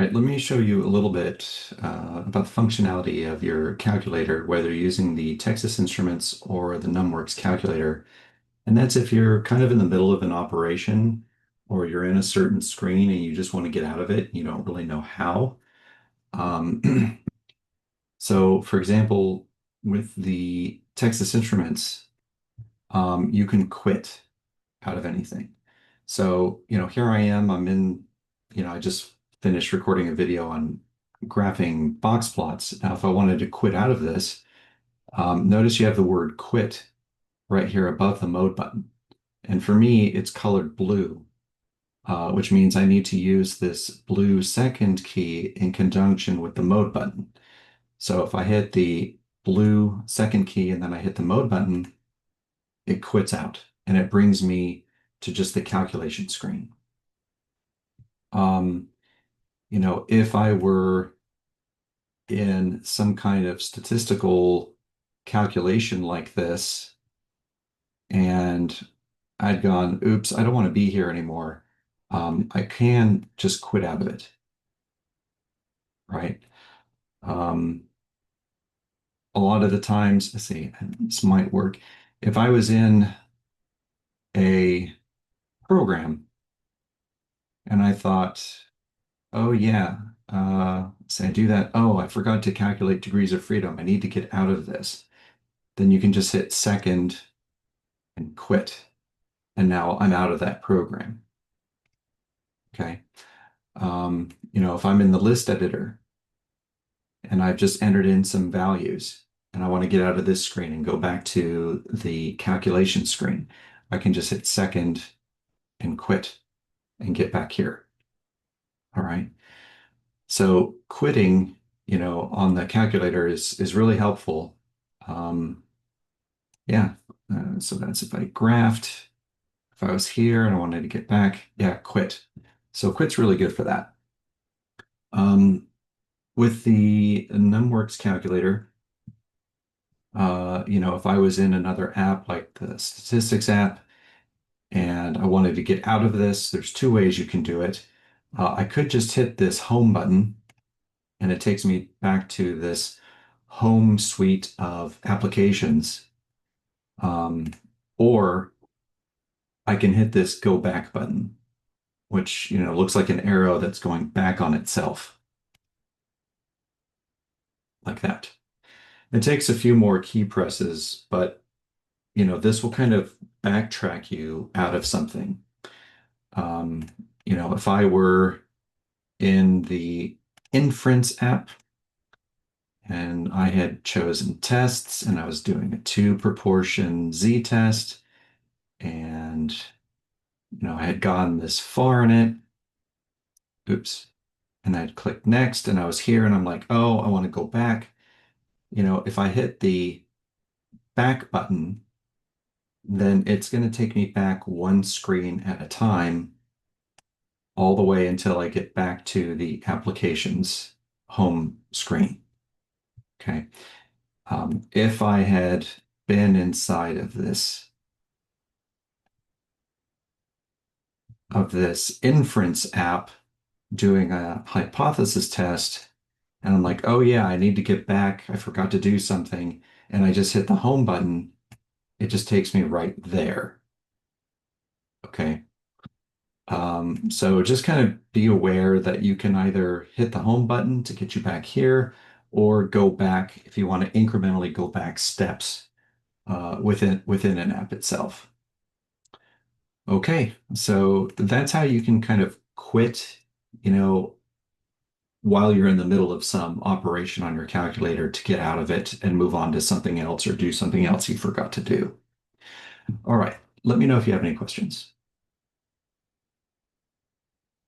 All right, let me show you a little bit about the functionality of your calculator, whether you're using the Texas Instruments or the NumWorks calculator. And that's if you're kind of in the middle of an operation or you're in a certain screen and you just want to get out of it, you don't really know how. Um, so, for example, with the Texas Instruments, you can quit out of anything. So, here I am, I just finished recording a video on graphing box plots. Now, if I wanted to quit out of this, notice you have the word quit right here above the mode button. And for me, it's colored blue, which means I need to use this blue second key in conjunction with the mode button. So if I hit the blue second key and then I hit the mode button, it quits out and it brings me to just the calculation screen. Um, if I were in some kind of statistical calculation like this and I'd gone, oops, I don't want to be here anymore. I can just quit out of it, right? Um, a lot of the times, let's see, this might work. If I was in a program and I thought, oh yeah, say I do that. Oh, I forgot to calculate degrees of freedom. I need to get out of this. Then you can just hit second and quit. And now I'm out of that program. Okay. If I'm in the list editor and I've just entered in some values and I want to get out of this screen and go back to the calculation screen, I can just hit second and quit and get back here. All right. So quitting, on the calculator is really helpful. Um, yeah. So that's if I graphed, if I was here and I wanted to get back, yeah, quit. So quit's really good for that. Um, with the NumWorks calculator, if I was in another app like the statistics app and I wanted to get out of this, there's two ways you can do it. I could just hit this home button and it takes me back to this home suite of applications. Um, or I can hit this go back button, which, looks like an arrow that's going back on itself, like that. It takes a few more key presses, but, this will kind of backtrack you out of something. Um, if I were in the inference app and I had chosen tests and I was doing a two proportion Z test and, I had gone this far in it, oops, and I'd click next and I was here and I'm like, oh, I want to go back. If I hit the back button, then it's going to take me back one screen at a time all the way until I get back to the application's home screen. Okay. If I had been inside of this inference app doing a hypothesis test, and I'm like, oh yeah, I need to get back. I forgot to do something. And I just hit the home button. It just takes me right there. Okay. So just kind of be aware that you can either hit the home button to get you back here or go back if you want to incrementally go back steps within an app itself. Okay, so that's how you can kind of quit, you know, while you're in the middle of some operation on your calculator to get out of it and move on to something else or do something else you forgot to do. All right, let me know if you have any questions.